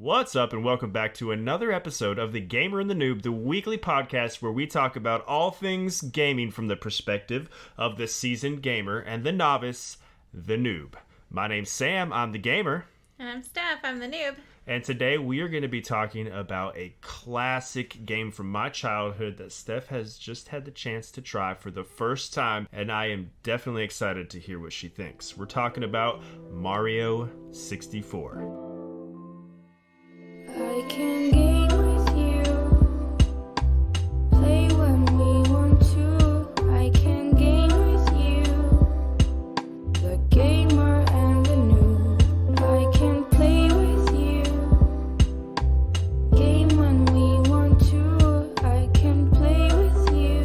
What's up, and welcome back to another episode of The Gamer and the Noob, the weekly podcast where we talk about all things gaming from the perspective of the seasoned gamer and the novice, the noob. My name's Sam, I'm the gamer. And I'm Steph, I'm the noob. And today we are going to be talking about a classic game from my childhood that Steph has just had the chance to try for the first time, and I am definitely excited to hear what she thinks. We're talking about Mario 64. I can game with you, play when we want to. I can game with you, the gamer and the noob. I can play with you, game when we want to. I can play with you,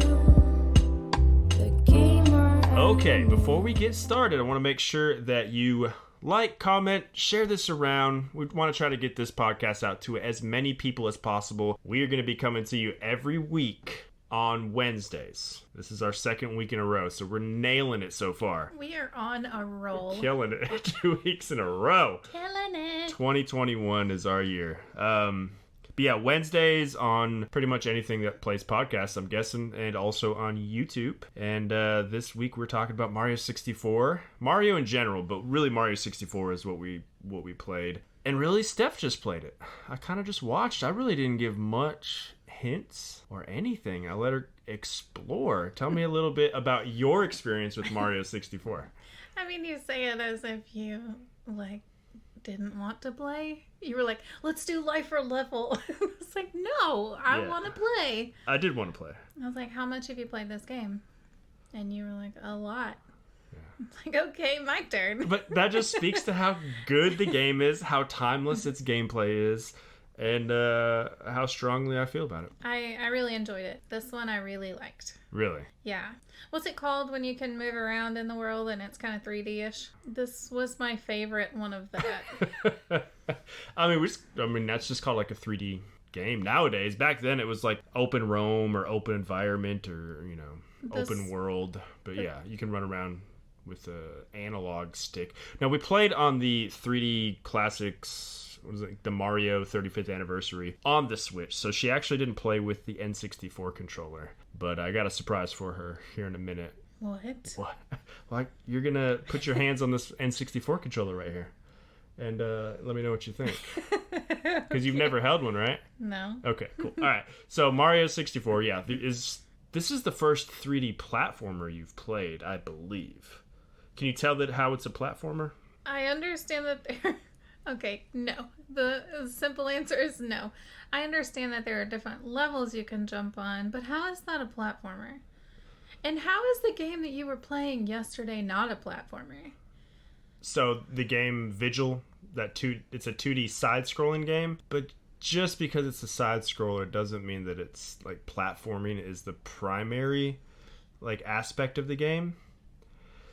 the gamer and Okay, before we get started, I want to make sure that you like, comment, share this around. We want to try to get this podcast out to as many people as possible. We are going to be coming to you every week on Wednesdays. This is our second week in a row, so we're nailing it so far. We are on a roll. Killing it. 2 weeks in a row. Killing it. 2021 is our year. But yeah, Wednesdays on pretty much anything that plays podcasts, I'm guessing, and also on YouTube. And this week we're talking about Mario 64. Mario in general, but really Mario 64 is what we played. And really, Steph just played it. I kind of just watched. I really didn't give much hints or anything. I let her explore. Tell me a little bit about your experience with Mario 64. I mean, you say it as if you, didn't want to play. You were like, let's do life or level. It's like, no, I want to play. I did want to play. I was like, how much have you played this game? And you were like, a lot. Yeah. It's like, okay, my turn. But that just speaks to how good the game is, how timeless its gameplay is, and how strongly I feel about it. I really enjoyed it. This one I really liked. Really? Yeah. What's it called when you can move around in the world and it's kind of 3D-ish? This was my favorite one of that. I mean, that's just called like a 3D game nowadays. Back then it was like open roam or open environment or, open world. But yeah, you can run around with an analog stick. Now, we played on the 3D Classics, what was it, the Mario 35th anniversary on the Switch. So she actually didn't play with the N64 controller. But I got a surprise for her here in a minute. What? Like, you're going to put your hands on this N64 controller right here. And let me know what you think. Because you've never held one, right? No. Okay, cool. All right. So Mario 64, yeah. This is the first 3D platformer you've played, I believe. Can you tell how it's a platformer? I understand that there... Okay, no. The simple answer is no. I understand that there are different levels you can jump on, but how is that a platformer? And how is the game that you were playing yesterday not a platformer? So the game Vigil, it's a 2D side-scrolling game, but just because it's a side-scroller doesn't mean that it's like platforming is the primary aspect of the game.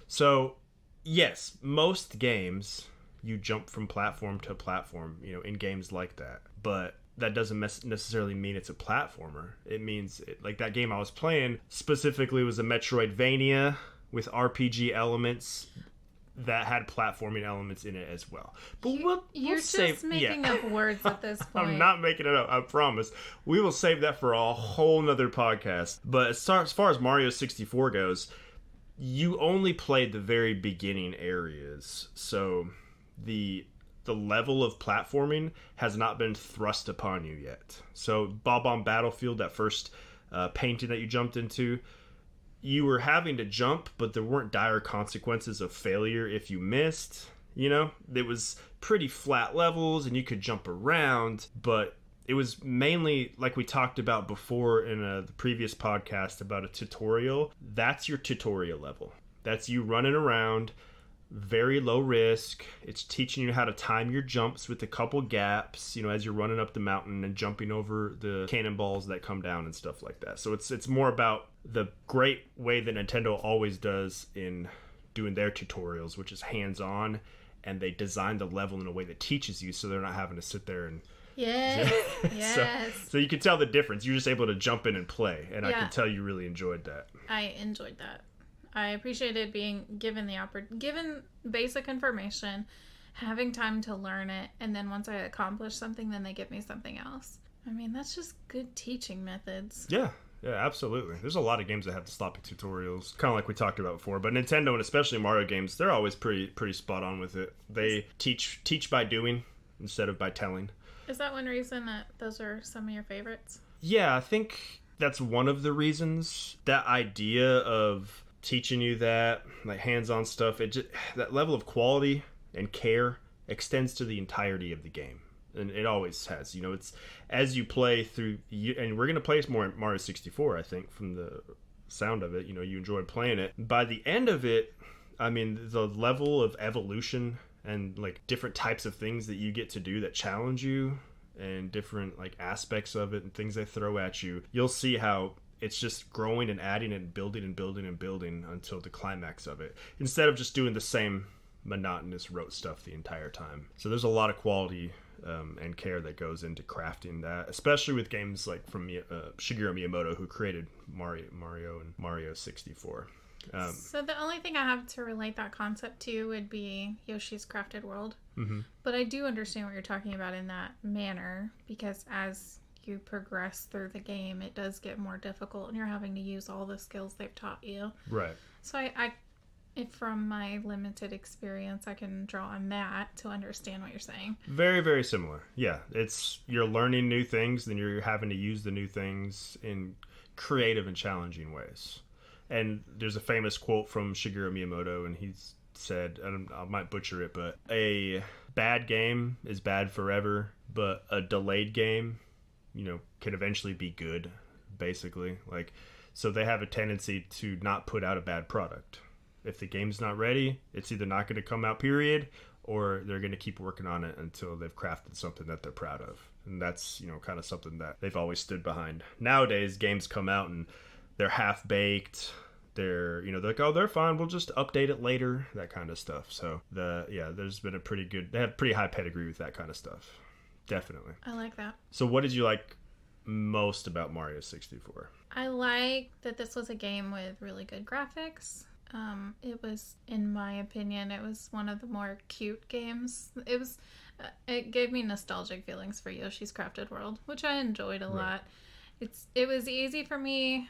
So yes, most games you jump from platform to platform, in games like that. But that doesn't necessarily mean it's a platformer. It means, that game I was playing specifically was a Metroidvania with RPG elements that had platforming elements in it as well. But you're just making up words at this point. I'm not making it up, I promise. We will save that for a whole nother podcast. But as far as Mario 64 goes, you only played the very beginning areas. So the level of platforming has not been thrust upon you yet. So Bob-omb Battlefield, that first painting that you jumped into, you were having to jump, but there weren't dire consequences of failure if you missed. It was pretty flat levels and you could jump around, but it was mainly, like we talked about before in the previous podcast about a tutorial. That's your tutorial level. That's you running around, very low risk. It's teaching you how to time your jumps with a couple gaps, as you're running up the mountain and jumping over the cannonballs that come down and stuff like that. So it's more about the great way that Nintendo always does in doing their tutorials, which is hands-on, and they design the level in a way that teaches you so they're not having to sit there and... Yes, yes. So you can tell the difference. You're just able to jump in and play, and I can tell you really enjoyed that. I enjoyed that. I appreciated being given given basic information having time to learn it, and then once I accomplish something, then they give me something else. I mean, that's just good teaching methods. Yeah, absolutely. There's a lot of games that have sloppy tutorials, kind of like we talked about before. But Nintendo, and especially Mario games, they're always pretty spot on with it. They teach by doing instead of by telling. Is that one reason that those are some of your favorites? Yeah, I think that's one of the reasons. That idea of teaching you that, like hands-on stuff, that level of quality and care extends to the entirety of the game. And it always has. You know, it's as you play through, and we're going to play more Mario 64, I think, from the sound of it. You know, you enjoyed playing it. By the end of it, I mean, the level of evolution and like different types of things that you get to do that challenge you and different like aspects of it and things they throw at you, you'll see how it's just growing and adding and building and building and building until the climax of it, instead of just doing the same monotonous rote stuff the entire time. So there's a lot of quality and care that goes into crafting that, especially with games like from Shigeru Miyamoto, who created Mario and Mario 64. So the only thing I have to relate that concept to would be Yoshi's Crafted World. Mm-hmm. But I do understand what you're talking about in that manner, because as you progress through the game, it does get more difficult and you're having to use all the skills they've taught you. Right. So if from my limited experience, I can draw on that to understand what you're saying. Very, very similar. Yeah, you're learning new things, then you're having to use the new things in creative and challenging ways. And there's a famous quote from Shigeru Miyamoto, and he's said, and I might butcher it, but a bad game is bad forever, but a delayed game, you know, can eventually be good, basically. Like, so they have a tendency to not put out a bad product. If the game's not ready, it's either not going to come out, period, or they're going to keep working on it until they've crafted something that they're proud of. And that's, you know, kind of something that they've always stood behind. Nowadays, games come out and they're half-baked. They're like, oh, they're fine, we'll just update it later, that kind of stuff. So, there's been they have pretty high pedigree with that kind of stuff. Definitely. I like that. So what did you like most about Mario 64? I like that this was a game with really good graphics. It was, in my opinion, it was one of the more cute games. It gave me nostalgic feelings for Yoshi's Crafted World, which I enjoyed a lot. It was easy for me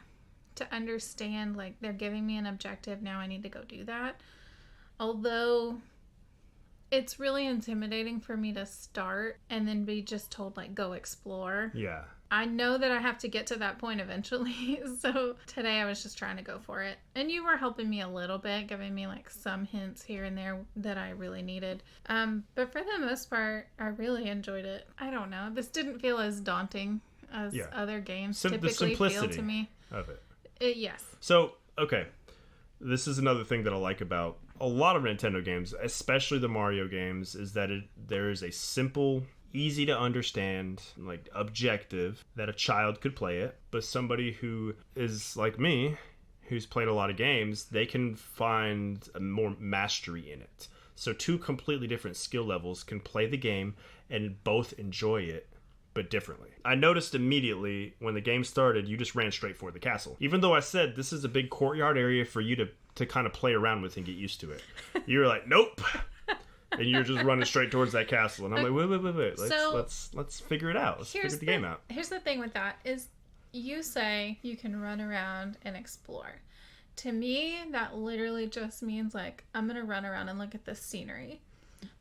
to understand, like, they're giving me an objective, now I need to go do that. Although it's really intimidating for me to start and then be just told, like, go explore. Yeah. I know that I have to get to that point eventually, so today I was just trying to go for it. And you were helping me a little bit, giving me like some hints here and there that I really needed. But for the most part, I really enjoyed it. I don't know. This didn't feel as daunting as other games typically feel to me. Of it. Yes. So, okay. This is another thing that I like about a lot of Nintendo games, especially the Mario games, is that there is a simple, easy to understand, like, objective that a child could play it, but somebody who is like me, who's played a lot of games, they can find a more mastery in it. So two completely different skill levels can play the game and both enjoy it, but differently. I noticed immediately when the game started, you just ran straight for the castle. Even though I said this is a big courtyard area for you to kind of play around with and get used to it. You were like, nope. And you're just running straight towards that castle. And I'm like, wait. Let's figure it out. Let's figure the game out. Here's the thing with that is you say you can run around and explore. To me, that literally just means, like, I'm going to run around and look at the scenery.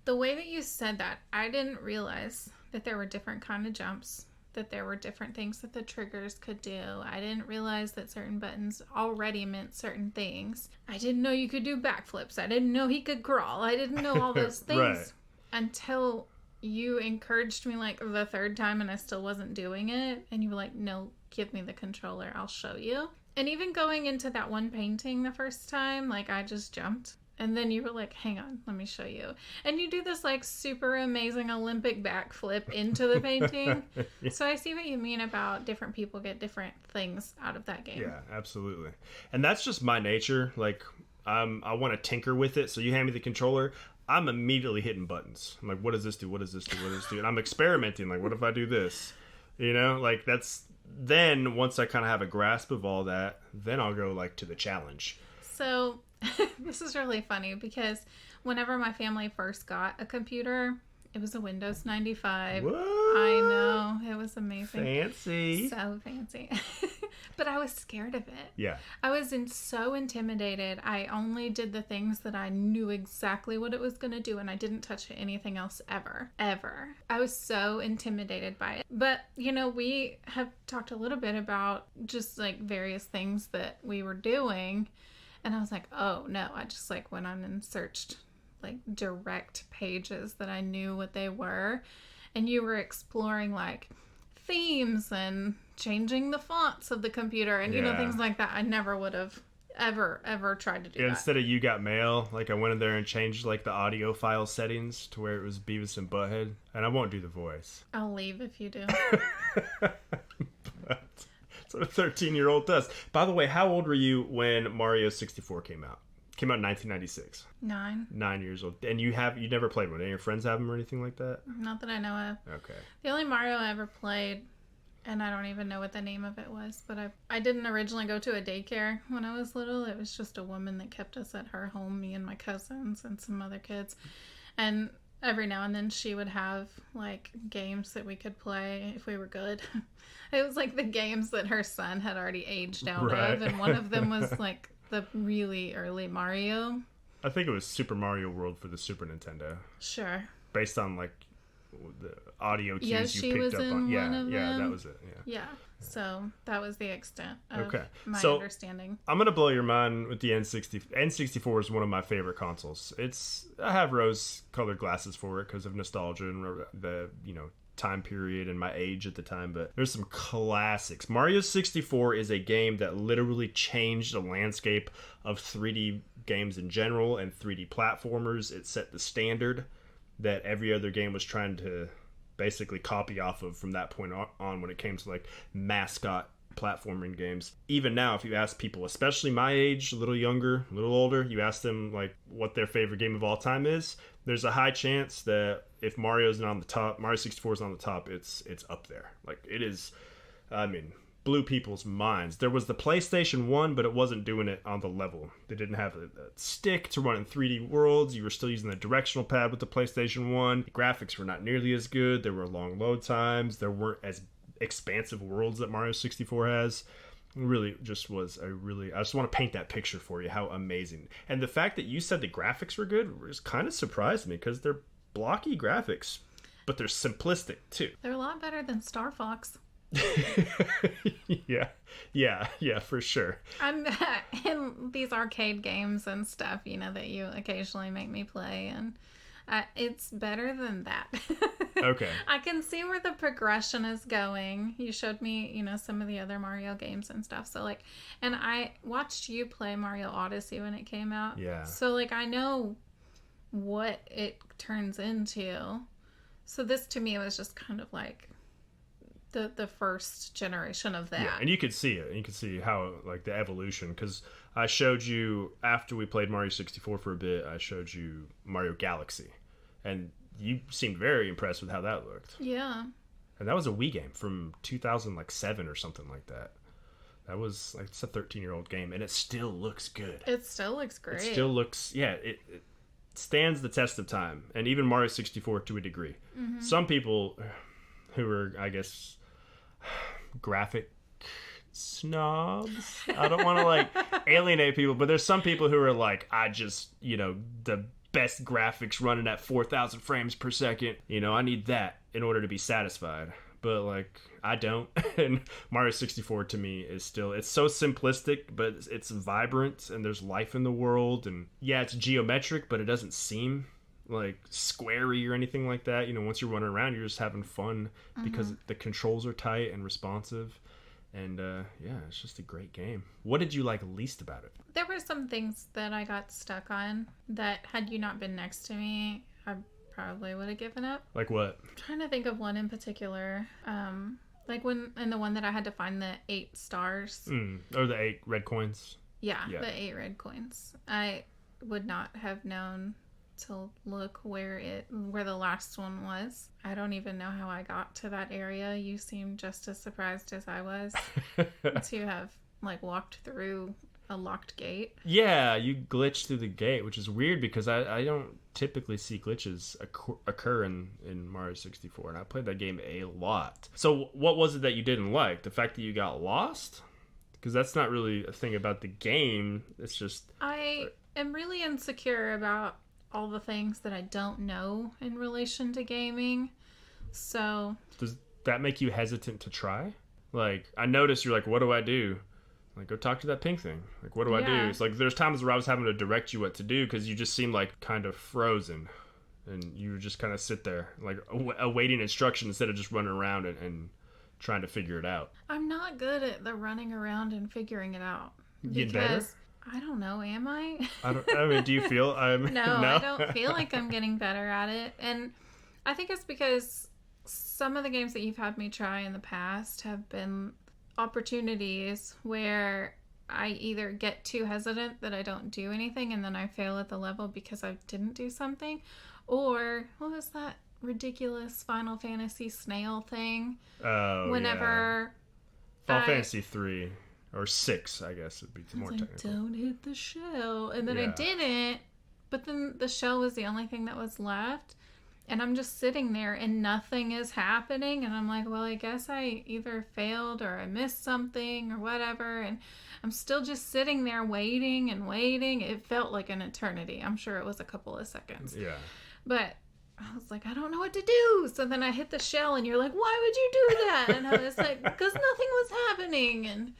The way that you said that, I didn't realize that there were different kind of jumps, that there were different things that the triggers could do. I didn't realize that certain buttons already meant certain things. I didn't know you could do backflips. I didn't know he could crawl. I didn't know all those things until you encouraged me, like, the third time and I still wasn't doing it. And you were like, no, give me the controller. I'll show you. And even going into that one painting the first time, like, I just jumped. And then you were like, hang on, let me show you. And you do this, like, super amazing Olympic backflip into the painting. Yeah. So I see what you mean about different people get different things out of that game. Yeah, absolutely. And that's just my nature. Like, I want to tinker with it. So you hand me the controller, I'm immediately hitting buttons. I'm like, what does this do? What does this do? What does this do? And I'm experimenting. Like, what if I do this? You know, like, then once I kind of have a grasp of all that, then I'll go, like, to the challenge. So this is really funny because whenever my family first got a computer, it was a Windows 95. What? I know. It was amazing. Fancy. So fancy. But I was scared of it. Yeah. I was so intimidated. I only did the things that I knew exactly what it was going to do, and I didn't touch anything else ever. Ever. I was so intimidated by it. But, you know, we have talked a little bit about just like various things that we were doing, and I was like, oh no, I just like went on and searched like direct pages that I knew what they were, and you were exploring like themes and changing the fonts of the computer and you know, things like that. I never would have ever tried to do that. Instead of You Got Mail, like I went in there and changed like the audio file settings to where it was Beavis and Butthead, and I won't do the voice. I'll leave if you do. That's what a 13-year-old does. By the way, how old were you when Mario 64 came out? Came out in 1996. 9. 9 years old. And you never played one? Any of your friends have them or anything like that? Not that I know of. Okay. The only Mario I ever played, and I don't even know what the name of it was, but I didn't originally go to a daycare when I was little. It was just a woman that kept us at her home, me and my cousins and some other kids. And every now and then she would have like games that we could play if we were good. It was like the games that her son had already aged out of, and one of them was like the really early Mario. I think it was Super Mario World for the Super Nintendo. Sure. Based on like the audio cues Yeah, you she picked was up in on. Yeah, one of them. that was it. Yeah. Yeah. So that was the extent of Okay. my So, understanding. I'm gonna blow your mind with the N60. N64 is one of my favorite consoles. I have rose-colored glasses for it because of nostalgia and the time period and my age at the time. But there's some classics. Mario 64 is a game that literally changed the landscape of 3D games in general and 3D platformers. It set the standard that every other game was trying to basically copy off of from that point on when it came to like mascot platforming games. Even now, if you ask people, especially my age, a little younger, a little older, you ask them like what their favorite game of all time is, there's a high chance that if Mario's not on the top, Mario 64 is on the top, it's up there. Like it is, I mean, blew people's minds. There was the PlayStation 1, but it wasn't doing it on the level. They didn't have a stick to run in 3D worlds. You were still using the directional pad with the PlayStation 1. The graphics were not nearly as good. There were long load times. There weren't as expansive worlds that Mario 64 has. It really just was I just want to paint that picture for you, how amazing. And the fact that you said the graphics were good was kind of surprised me because they're blocky graphics, but they're simplistic too. They're a lot better than Star Fox. yeah, for sure. I'm in these arcade games and stuff, you know, that you occasionally make me play, and it's better than that. Okay. I can see where the progression is going. You showed me, you know, some of the other Mario games and stuff. So like, and I watched you play Mario Odyssey when it came out. Yeah. So like, I know what it turns into. So this to me was just kind of like the first generation of that. Yeah, and you could see it. You could see how, like, the evolution. Because I showed you, after we played Mario 64 for a bit, I showed you Mario Galaxy. And you seemed very impressed with how that looked. Yeah. And that was a Wii game from 2007 or something like that. That was, like, it's a 13-year-old game. And it still looks good. It still looks great. It still looks, yeah, it stands the test of time. And even Mario 64 to a degree. Mm-hmm. Some people who are, I guess, graphic snobs. I don't want to like alienate people, but there's some people who are like, I just, the best graphics running at 4,000 frames per second. I need that in order to be satisfied. But like, I don't. And Mario 64 to me is still, it's so simplistic, but it's vibrant and there's life in the world. And yeah, it's geometric, but it doesn't seem like squarey or anything like that. Once you're running around, you're just having fun because the controls are tight and responsive. And yeah, it's just a great game. What did you like least about it? There were some things that I got stuck on that had you not been next to me, I probably would have given up. Like what? I'm trying to think of one in particular. Like in the one that I had to find the 8 stars. Or the 8 red coins. Yeah, the 8 red coins. I would not have known to look where the last one was. I don't even know how I got to that area. You seemed just as surprised as I was to have like walked through a locked gate. Yeah, you glitch through the gate, which is weird because I don't typically see glitches occur in Mario 64, and I played that game a lot. So what was it that you didn't like? The fact that you got lost? Because that's not really a thing about the game. It's just... I am really insecure about all the things that I don't know in relation to gaming. So... Does that make you hesitant to try? Like, I noticed you're like, what do I do? Like, go talk to that pink thing. Like, what do I do? It's like, there's times where I was having to direct you what to do because you just seemed like kind of frozen. And you just kind of sit there, like, awaiting instruction instead of just running around and trying to figure it out. I'm not good at the running around and figuring it out. Getting better? I don't know, am I? I mean, do you feel I'm... No, I don't feel like I'm getting better at it. And I think it's because some of the games that you've had me try in the past have been opportunities where I either get too hesitant that I don't do anything and then I fail at the level because I didn't do something, or what was that ridiculous Final Fantasy snail thing? Oh, whenever Final Fantasy 3 or 6, I guess would be more technical. Don't hit the shell, and then I Yeah. didn't, but then the shell was the only thing that was left. And I'm just sitting there and nothing is happening. And I'm like, well, I guess I either failed or I missed something or whatever. And I'm still just sitting there waiting and waiting. It felt like an eternity. I'm sure it was a couple of seconds. Yeah. But I was like, I don't know what to do. So then I hit the shell and you're like, why would you do that? And I was like, because nothing was happening. And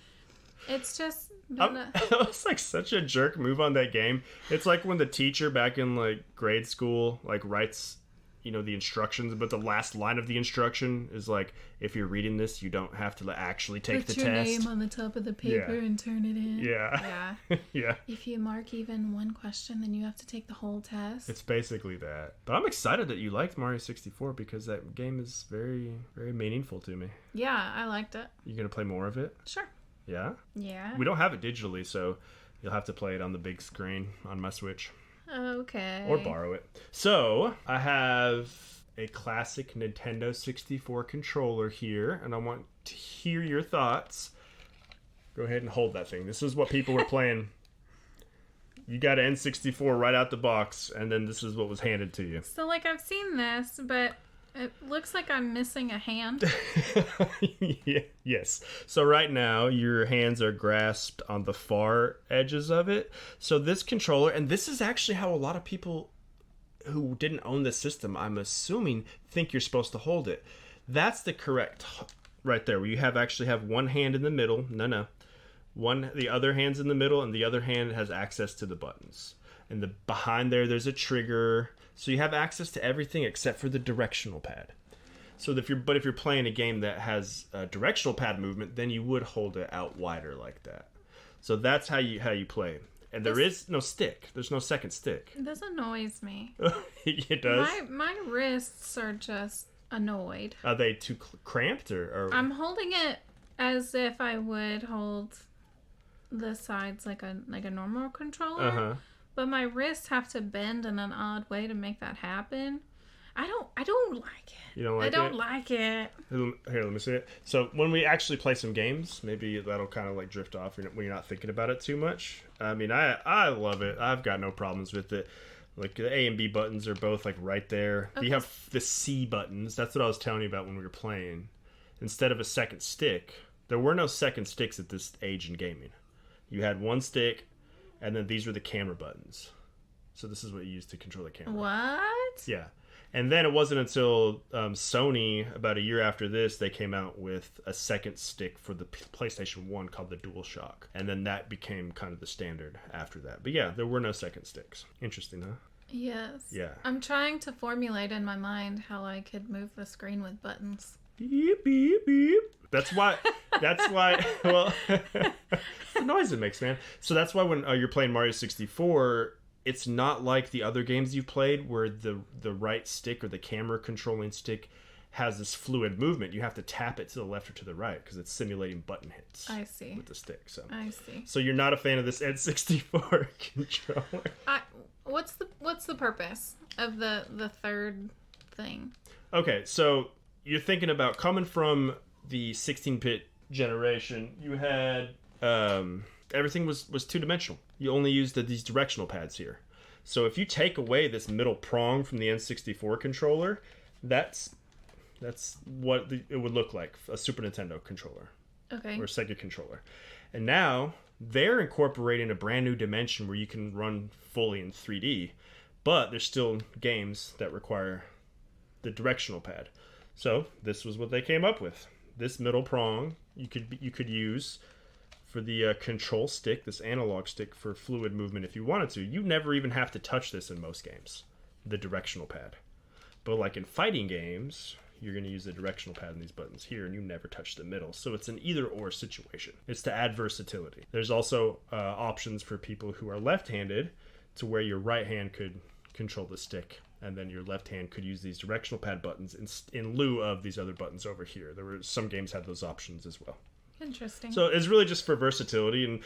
it's just... That was like such a jerk move on that game. It's like when the teacher back in like grade school like writes... the instructions, but the last line of the instruction is like, if you're reading this, you don't have to actually take the test. Put your name on the top of the paper and turn it in. Yeah. Yeah. Yeah. If you mark even one question, then you have to take the whole test. It's basically that. But I'm excited that you liked Mario 64 because that game is very, very meaningful to me. Yeah, I liked it. You gonna play more of it? Sure. Yeah? Yeah. We don't have it digitally, so you'll have to play it on the big screen on my Switch. Okay. Or borrow it. So, I have a classic Nintendo 64 controller here, and I want to hear your thoughts. Go ahead and hold that thing. This is what people were playing. You got an N64 right out the box, and then this is what was handed to you. So, like, I've seen this, but it looks like I'm missing a hand. Yes. So right now, your hands are grasped on the far edges of it. So this controller, and this is actually how a lot of people who didn't own the system, I'm assuming, think you're supposed to hold it. That's the correct right there, where you actually have one hand in the middle. No. The other hand's in the middle, and the other hand has access to the buttons. And behind there's a trigger. So you have access to everything except for the directional pad. So if you're playing a game that has a directional pad movement, then you would hold it out wider like that. So that's how you play. And there is no stick. There's no second stick. This annoys me. It does? My wrists are just annoyed. Are they too cramped or? I'm holding it as if I would hold the sides like a normal controller. Uh-huh. But my wrists have to bend in an odd way to make that happen. I don't like it. You don't like it? I don't like it. Here, let me see it. So when we actually play some games, maybe that'll kind of like drift off when you're not thinking about it too much. I mean, I love it. I've got no problems with it. Like the A and B buttons are both like right there. Okay. You have the C buttons. That's what I was telling you about when we were playing. Instead of a second stick, there were no second sticks at this age in gaming. You had one stick, and then these were the camera buttons. So this is what you use to control the camera. What? Yeah. And then it wasn't until Sony, about a year after this, they came out with a second stick for the PlayStation 1 called the DualShock. And then that became kind of the standard after that. But yeah, there were no second sticks. Interesting, huh? Yes. Yeah. I'm trying to formulate in my mind how I could move the screen with buttons. Beep, beep, beep. That's why, well, the noise it makes, man. So that's why when you're playing Mario 64, it's not like the other games you've played where the right stick or the camera controlling stick has this fluid movement. You have to tap it to the left or to the right because it's simulating button hits. I see. With the stick. So I see. So you're not a fan of this N64 controller. What's the purpose of the third thing? Okay, so you're thinking about coming from the 16-bit generation. You had everything was two-dimensional. You only used these directional pads here. So if you take away this middle prong from the N64 controller, that's what it would look like, a Super Nintendo controller. Okay. Or a Sega controller. And now they're incorporating a brand new dimension where you can run fully in 3D, but there's still games that require the directional pad. So this was what they came up with. This middle prong you could use for the control stick, this analog stick for fluid movement if you wanted to. You never even have to touch this in most games, the directional pad. But like in fighting games, you're going to use the directional pad and these buttons here, and you never touch the middle. So it's an either-or situation. It's to add versatility. There's also options for people who are left-handed to where your right hand could control the stick, and then your left hand could use these directional pad buttons in lieu of these other buttons over here. There were some games had those options as well. Interesting. So it's really just for versatility, and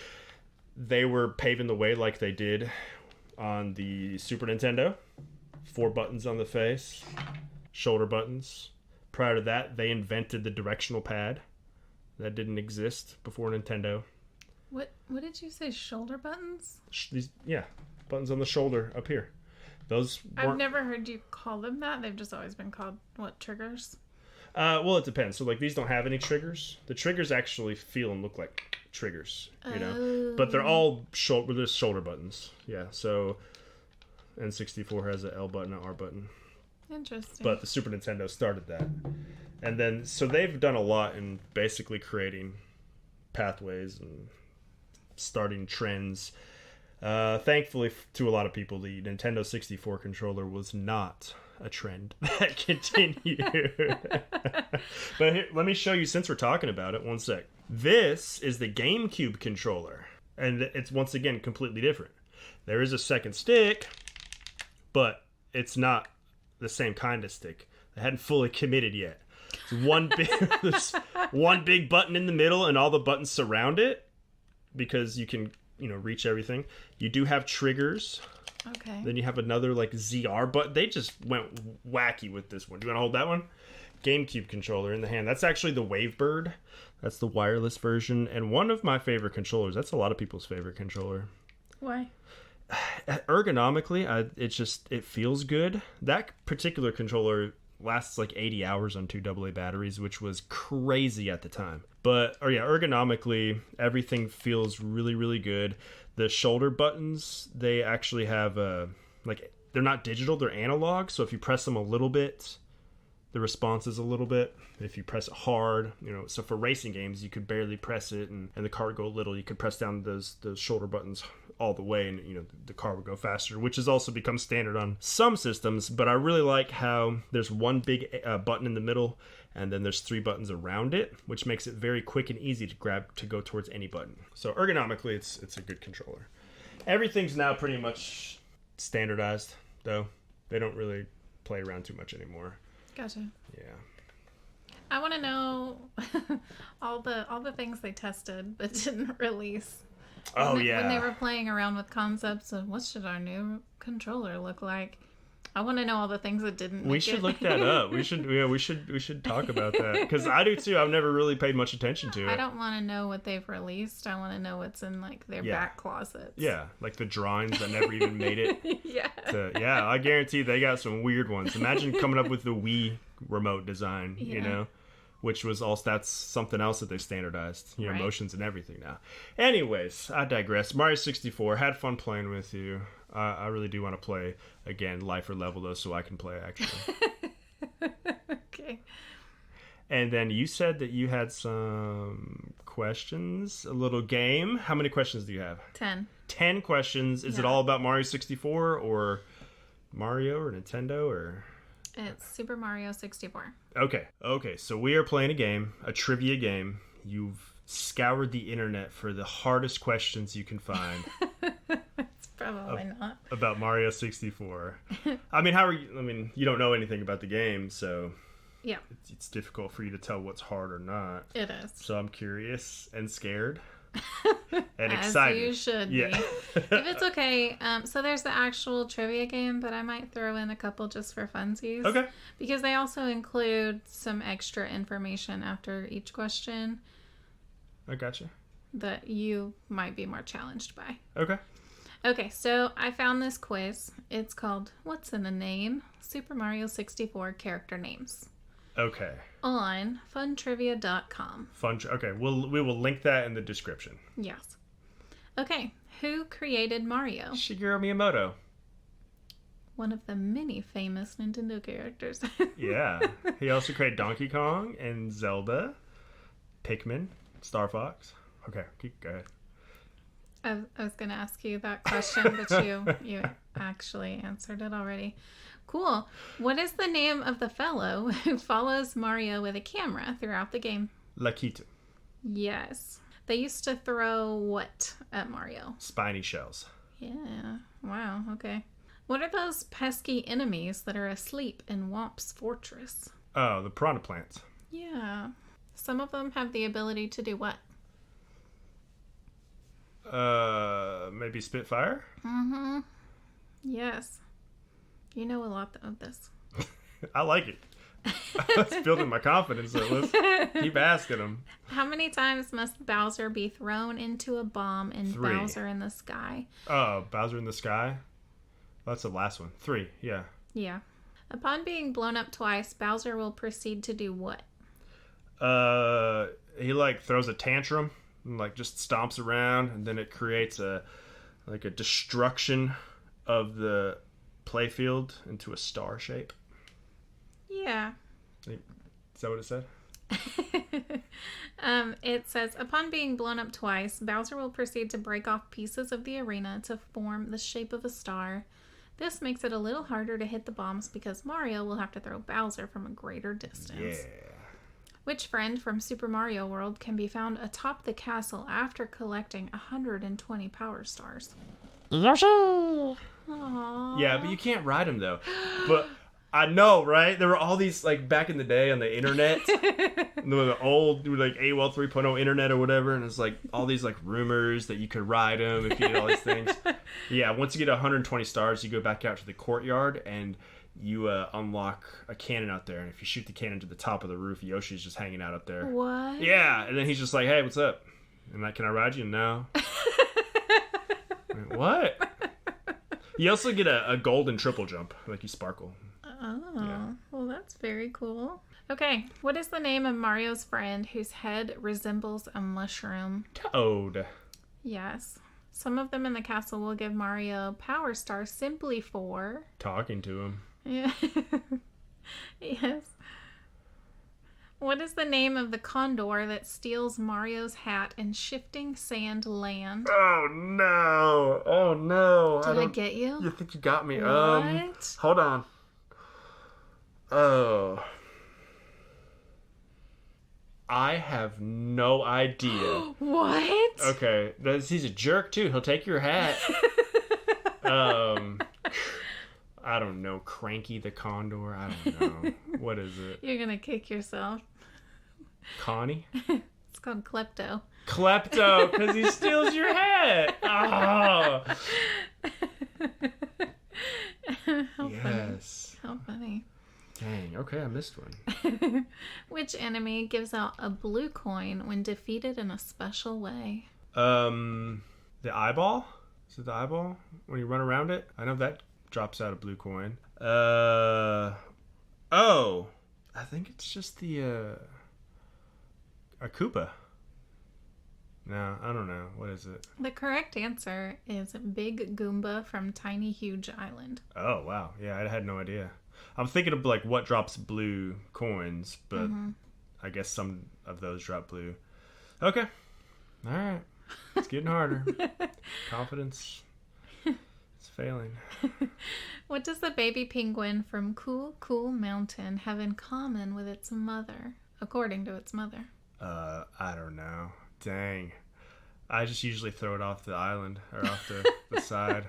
they were paving the way like they did on the Super Nintendo. 4 buttons on the face, shoulder buttons. Prior to that, they invented the directional pad. That didn't exist before Nintendo. What did you say? Shoulder buttons? These buttons on the shoulder up here. Those I've never heard you call them that. They've just always been called triggers? Well, it depends. So like these don't have any triggers. The triggers actually feel and look like triggers, know, but they're all shoulder buttons. Yeah. So N64 has an L button, an R button. Interesting. But the Super Nintendo started that, and then so they've done a lot in basically creating pathways and starting trends. Thankfully, to a lot of people, the Nintendo 64 controller was not a trend that continued. But here, let me show you, since we're talking about it, one sec. This is the GameCube controller, and it's once again completely different. There is a second stick, but it's not the same kind of stick. They hadn't fully committed yet. It's one big button in the middle, and all the buttons surround it because you can reach everything. You do have triggers. Okay. Then you have another like ZR button. They just went wacky with this one. Do you want to hold that one? GameCube controller in the hand. That's actually the Wavebird. That's the wireless version, and one of my favorite controllers. That's a lot of people's favorite controller. Why? Ergonomically, it feels good. That particular controller lasts like 80 hours on 2 AA batteries, which was crazy at the time. But ergonomically, everything feels really, really good. The shoulder buttons, they actually have they're not digital, they're analog. So if you press them a little bit, the response is a little bit. If you press it hard, so for racing games, you could barely press it, and the car would go little. You could press down those shoulder buttons all the way, and the car would go faster, which has also become standard on some systems. But I really like how there's one big button in the middle, and then there's 3 buttons around it, which makes it very quick and easy to grab to go towards any button. So ergonomically, it's a good controller. Everything's now pretty much standardized, though. They don't really play around too much anymore. Gotcha. Yeah. I want to know all the things they tested but didn't release. When they were playing around with concepts of what should our new controller look like. I want to know all the things that didn't. We should look that up. We should talk about that, because I do too. I've never really paid much attention to it. I don't want to know what they've released. I want to know what's in like their back closets. Yeah, like the drawings that never even made it. Yeah. I guarantee they got some weird ones. Imagine coming up with the Wii remote design. Which was that's something else that they standardized, right. Motions and everything now. Anyways, I digress. Mario 64, had fun playing with you. I really do want to play again, life or level though, so I can play actually. Okay. And then you said that you had some questions, a little game. How many questions do you have? 10. 10 questions. Is it all about Mario 64 or Mario or Nintendo or... It's Super Mario 64. Okay, so we are playing a game, a trivia game. You've scoured the internet for the hardest questions you can find. It's probably not. About Mario 64. I mean, you don't know anything about the game, so... Yeah. It's difficult for you to tell what's hard or not. It is. So I'm curious and scared. And As excited. you should be. If it's okay, so there's the actual trivia game, but I might throw in a couple just for funsies. Okay. Because they also include some extra information after each question. I gotcha. that you might be more challenged by. Okay. Okay, so I found this quiz. It's called What's in a Name? Super Mario 64 Character Names. Okay. On funtrivia.com. Okay, we will link that in the description. Yes. Okay, who created Mario? Shigeru Miyamoto. One of the many famous Nintendo characters. Yeah. He also created Donkey Kong and Zelda, Pikmin, Star Fox. Okay, go ahead. I was going to ask you that question, but you actually answered it already. Cool. What is the name of the fellow who follows Mario with a camera throughout the game? Lakitu. Yes. They used to throw what at Mario? Spiny shells. Yeah. Wow. Okay. What are those pesky enemies that are asleep in Womp's fortress? Oh, the piranha plants. Yeah. Some of them have the ability to do what? Maybe Spitfire? Mm-hmm. Yes. You know a lot of this. I like it. That's building my confidence, so let's keep asking them. How many times must Bowser be thrown into a bomb in 3. Bowser in the Sky? Oh, Bowser in the Sky? That's the last one. 3, yeah. Yeah. Upon being blown up twice, Bowser will proceed to do what? He throws a tantrum and just stomps around, and then it creates a destruction of the playfield into a star shape. Yeah. Is that what it said? It says, upon being blown up twice, Bowser will proceed to break off pieces of the arena to form the shape of a star. This makes it a little harder to hit the bombs because Mario will have to throw Bowser from a greater distance. Yeah. Which friend from Super Mario World can be found atop the castle after collecting 120 power stars? Yoshi! Aww. Yeah, but you can't ride him, though. But I know, right? There were all these, back in the day on the internet, the old, AOL 3.0 internet or whatever, and it's, all these, rumors that you could ride him if you did all these things. Yeah, once you get 120 stars, you go back out to the courtyard, and you unlock a cannon out there, and if you shoot the cannon to the top of the roof, Yoshi's just hanging out up there. What? Yeah, and then he's just like, hey, what's up? And can I ride you? No. What? You also get a golden triple jump, you sparkle. Oh, Yeah. Well, that's very cool. Okay, what is the name of Mario's friend whose head resembles a mushroom? Toad. Yes. Some of them in the castle will give Mario Power Star simply for... Talking to him. Yeah. Yes. What is the name of the condor that steals Mario's hat in Shifting Sand Land? Oh no! Oh no! Did I get you? You think you got me? What? Hold on. Oh. I have no idea. What? Okay, he's a jerk too. He'll take your hat. I don't know. Cranky the Condor. I don't know. What is it? You're gonna kick yourself. Connie? It's called Klepto. Klepto, because he steals your hat. Oh. How Yes. funny. How funny. Dang. Okay, I missed one. Which enemy gives out a blue coin when defeated in a special way? The eyeball? Is it the eyeball? When you run around it? I know that drops out a blue coin. Oh. I think it's just the, a Koopa. No, I don't know. What is it? The correct answer is Big Goomba from Tiny Huge Island. Oh, wow. Yeah, I had no idea. I'm thinking of, what drops blue coins, but I guess some of those drop blue. Okay. All right. It's getting harder. Confidence. It's failing. What does the baby penguin from Cool Cool Mountain have in common with its mother, according to its mother? I don't know. Dang. I just usually throw it off the island or off the side.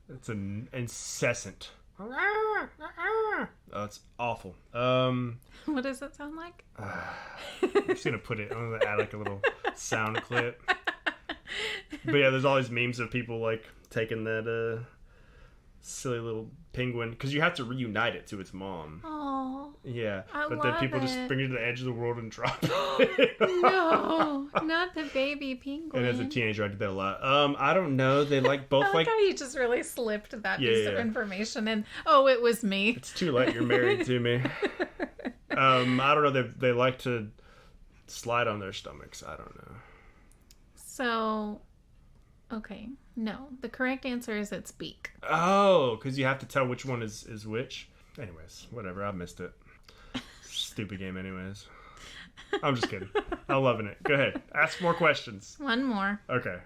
It's an incessant. Oh, it's awful. What does it sound like? I'm just gonna put it. I'm gonna add a little sound clip. But yeah, there's all these memes of people taking that silly little penguin because you have to reunite it to its mom. Oh. Yeah, I but then love people just it. bring you to the edge of the world and drop it. No, not the baby penguin. And as a teenager, I did that a lot. I don't know. They both I like how you just really slipped that piece of Yeah. information and it was me. It's too late. You're married to me. I don't know. They like to slide on their stomachs. I don't know. So, okay, no. The correct answer is its beak. Oh, because you have to tell which one is which. Anyways, whatever. I missed it. Stupid game, anyways. I'm just kidding. I'm loving it. Go ahead. Ask more questions. One more. Okay.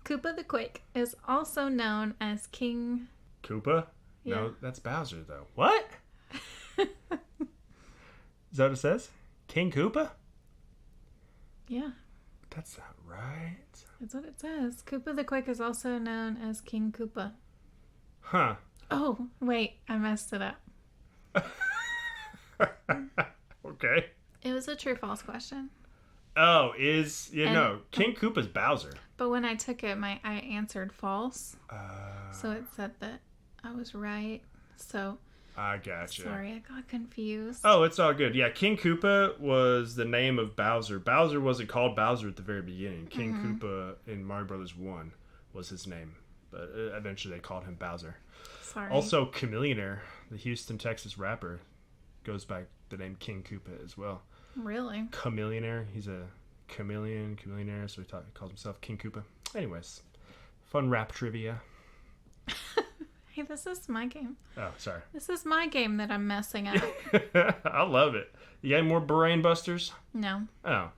Koopa the Quick is also known as King. Koopa? Yeah. No, that's Bowser, though. What? Is that what it says? King Koopa? Yeah, That's not right. that's what it says. Koopa the Quick is also known as King Koopa. Huh. Oh, wait, I messed it up. Okay. It was a true-false question. Oh, And- no. King Koopa's Bowser. But when I took it, I answered false. Uh, So it said that I was right. So, I gotcha. sorry, I got confused. Oh, it's all good. Yeah, King Koopa was the name of Bowser. Bowser wasn't called Bowser at the very beginning. King Koopa in Mario Brothers 1 was his name. But eventually they called him Bowser. Sorry. Also, Chameleonaire, the Houston, Texas rapper, goes by the name King Koopa as well. Really? Chameleonaire. He's a chameleonaire, so he calls himself King Koopa. Anyways, fun rap trivia. Hey, this is my game. Oh, sorry. This is my game that I'm messing up. I love it. You got any more brain busters? No. Oh,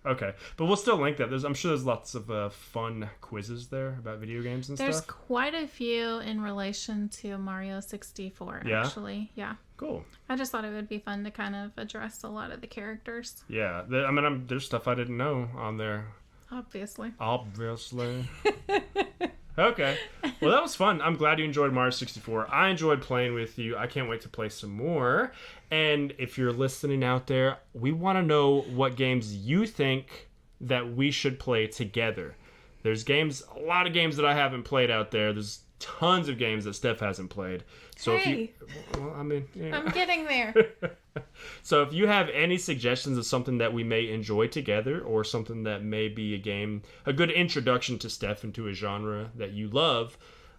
okay. But we'll still link that. I'm sure there's lots of fun quizzes there about video games and There's stuff. quite a few in relation to Mario 64, Yeah? actually. Yeah. Cool. I just thought it would be fun to kind of address a lot of the characters, Yeah. There's stuff I didn't know on there. obviously. Obviously. Okay. Well, that was fun. I'm glad you enjoyed Mario 64. I enjoyed playing with you. I can't wait to play some more. And if you're listening out there, we want to know what games you think that we should play together. There's a lot of games that I haven't played out there. There's tons of games that Steph hasn't played. So Hey. I'm getting there. So if you have any suggestions of something that we may enjoy together, or something that may be a good introduction to Steph into a genre that you love,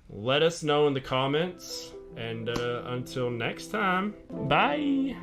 let us know in the comments. And until next time, bye.